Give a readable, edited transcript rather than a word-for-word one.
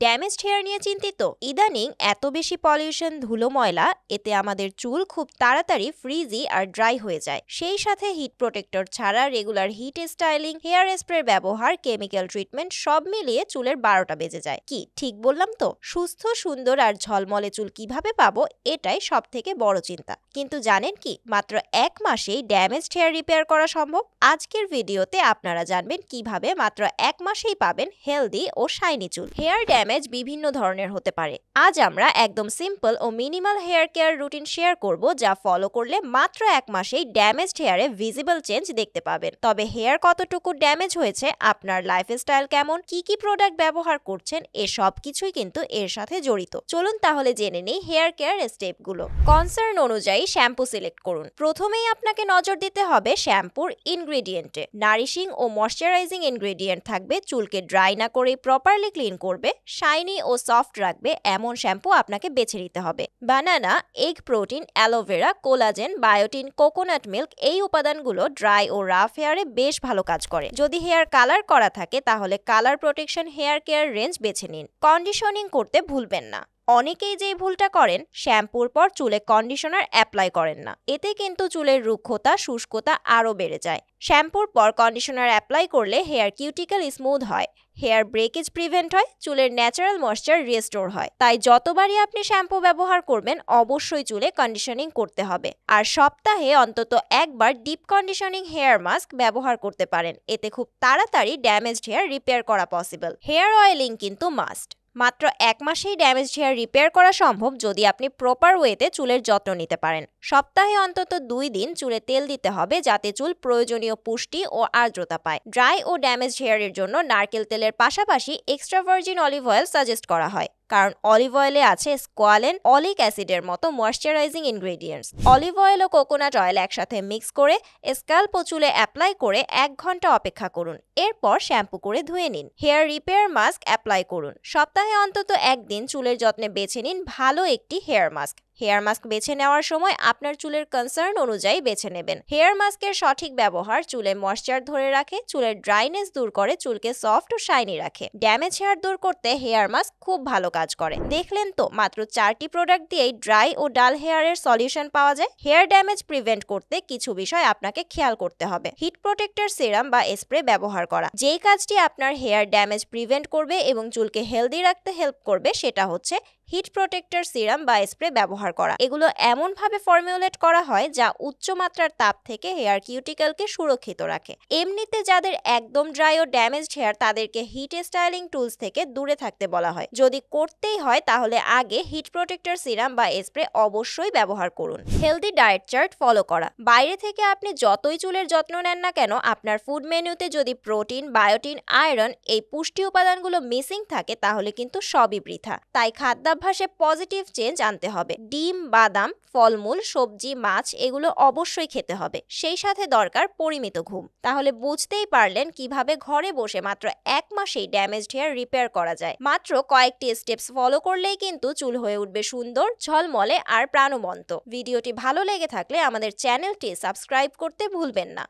Damaged hair নিয়ে চিন্তিত? ইদানিং এত বেশি পলিউশন, ধুলো, ময়লা, এতে আমাদের চুল খুব তাড়াতাড়ি ফ্রিজি আর ড্রাই হয়ে যায়। সেই সাথে হিট প্রোটেক্টর ছাড়া regular heat styling, hair spray ব্যবহার, কেমিক্যাল ট্রিটমেন্ট সব মিলিয়ে চুলের 12টা বেজে যায়। কি ঠিক বললাম তো? সুস্থ, সুন্দর আর ঝলমলে চুল কিভাবে পাবো, এটাই সব থেকে বড় চিন্তা। কিন্তু জানেন কি, মাত্র 1 মাসেই ড্যামেজড হেয়ার রিপেয়ার করা সম্ভব। আজকের ভিডিওতে আপনারা জানবেন কিভাবে মাত্র 1 মাসেই পাবেন হেলদি ও শাইনি চুল। হেয়ার ড্যামেজ বিভিন্ন ধরনের হতে পারে। আজ আমরা একদম সিম্পল ও minimal hair care routine share করব, যা ফলো করলে মাত্র 1 মাসেই ড্যামেজড হেয়ারে ভিজিবল চেঞ্জ দেখতে পাবেন। তবে হেয়ার কতটুকু ড্যামেজ হয়েছে, আপনার লাইফস্টাইল কেমন, কি কি প্রোডাক্ট ব্যবহার করছেন, এসব কিছুই কিন্তু এর সাথে জড়িত। চলুন তাহলে জেনে নেই হেয়ার কেয়ার স্টেপগুলো। কনসার্ন অনুযায়ী শ্যাম্পু সিলেক্ট করুন। প্রথমেই আপনাকে নজর দিতে হবে শ্যাম্পুর ইনগ্রেডিয়েন্টে। নারিশিং ও ময়শ্চারাইজিং ইনগ্রেডিয়েন্ট থাকবে, চুলকে ড্রাই না করে প্রপারলি ক্লিন করবে, শাইনি ও সফট রাখবে এমন শ্যাম্পু আপনাকে বেছে নিতে হবে। Banana, egg protein, aloe vera, collagen, biotin, coconut milk, এই উপাদানগুলো ড্রাই ও রাফ হেয়ারে বেশ ভালো কাজ করে। যদি হেয়ার কালার করা থাকে তাহলে colour protection hair care range বেছে নিন। কন্ডিশনিং করতে ভুলবেন না। অনেকেই যে ভুলটা করেন, শ্যাম্পুর পর চুলে কন্ডিশনার অ্যাপ্লাই করেন না। এতে কিন্তু চুলের রুক্ষতা, শুষ্কতা আরও বেড়ে যায়। শ্যাম্পুর পর কন্ডিশনার অ্যাপ্লাই করলে হেয়ার কিউটিকল স্মুথ হয়, হেয়ার ব্রেকেজ প্রিভেন্ট হয়, চুলের ন্যাচারাল ময়েশ্চার রিস্টোর হয়। তাই যতবারই আপনি শ্যাম্পু ব্যবহার করবেন, অবশ্যই চুলে কন্ডিশনিং করতে হবে। আর সপ্তাহে অন্তত একবার ডিপ কন্ডিশনিং হেয়ার মাস্ক ব্যবহার করতে পারেন। এতে খুব তাড়াতাড়ি ড্যামেজড হেয়ার রিপেয়ার করা পসিবল। হেয়ার অয়েলিং কিন্তু মাস্ট। মাত্র 1 মাসেই ড্যামেজড হেয়ার রিপেয়ার করা সম্ভব যদি আপনি প্রপার ওয়েতে চুলের যত্ন নিতে পারেন। সপ্তাহে অন্তত 2 দিন চুলে তেল দিতে হবে, যাতে চুল প্রয়োজনীয় পুষ্টি ও আর্দ্রতা পায়। ড্রাই ও ড্যামেজড হেয়ারের জন্য নারকেল তেলের পাশাপাশি extra virgin olive oil suggest করা হয়, কারণ অলিভ অয়েলে আছে স্কোয়ালেন, অলিক অ্যাসিডের মতো ময়শ্চারাইজিং ইনগ্রেডিয়েন্টস। অলিভ অয়েল ও কোকোনাট অয়েল একসাথে মিক্স করে স্ক্যাল্প ও চুলে অ্যাপ্লাই করে 1 ঘন্টা অপেক্ষা করুন। এরপর শ্যাম্পু করে ধুয়ে নিন। হেয়ার রিপেয়ার মাস্ক অ্যাপ্লাই করুন। সপ্তাহে অন্তত 1 দিন চুলের যত্নে বেছে নিন ভালো একটি হেয়ার মাস্ক। হেয়ার মাস্ক বেছে নেওয়ার সময় আপনার চুলের কনসার্ন অনুযায়ী বেছে নেবেন। হেয়ার মাস্কের সঠিক ব্যবহার চুলে ময়েশ্চার ধরে রাখে, চুলের ড্রাইনেস দূর করে, চুলকে সফট ও শাইনি রাখে। ড্যামেজ হেয়ার দূর করতে হেয়ার মাস্ক খুব ভালো কাজ করে। দেখলেন তো, মাত্র 4টি প্রোডাক্ট দিয়েই ড্রাই ও ডাল হেয়ারের সলিউশন পাওয়া যায়। হেয়ার ড্যামেজ প্রিভেন্ট করতে কিছু বিষয় আপনাকে খেয়াল করতে হবে। হিট প্রোটেক্টর সিরাম বা স্প্রে ব্যবহার করা। যেই কাজটি আপনার হেয়ার ড্যামেজ প্রিভেন্ট করবে এবং চুলকে হেলদি রাখতে হেল্প করবে, সেটা হচ্ছে হিট প্রোটেক্টর সিরাম বা স্প্রে ব্যবহার করা। এগুলো এমনভাবে ফর্মুলেট করা হয় যা উচ্চমাত্রার তাপ থেকে হেয়ার কিউটিকলকে সুরক্ষিত রাখে। এমনিতে যাদের একদম ড্রাই ও ড্যামেজড হেয়ার, তাদেরকে হিট স্টাইলিং টুলস থেকে দূরে থাকতে বলা হয়। যদি করতেই হয় তাহলে আগে হিট প্রোটেক্টর সিরাম বা স্প্রে অবশ্যই ব্যবহার করুন। হেলদি ডায়েট চার্ট ফলো করা। বাইরে থেকে আপনি যতই চুলের যত্ন নেন না কেন, আপনার ফুড মেনুতে যদি প্রোটিন, বায়োটিন, আয়রন, এই পুষ্টি উপাদানগুলো মিসিং থাকে, তাহলে কিন্তু সবই বৃথা। তাই খাদ্যাভ্যাসে পজিটিভ চেঞ্জ আনতে হবে। ডিম, বাদাম, ফলমূল, সবজি, মাছ, এগুলো অবশ্যই খেতে হবে। সেই সাথে দরকার পরিমিত ঘুম। তাহলে বুঝতেই পারলেন কিভাবে ঘরে বসে মাত্র 1 মাসেই ড্যামেজড হেয়ার রিপেয়ার করা যায়। মাত্র কয়েকটি স্টেপস ফলো করলেই কিন্তু চুল হয়ে উঠবে সুন্দর, ঝলমলে আর প্রাণবন্ত। ভিডিওটি ভালো লেগে থাকলে আমাদের চ্যানেলটি সাবস্ক্রাইব করতে ভুলবেন না।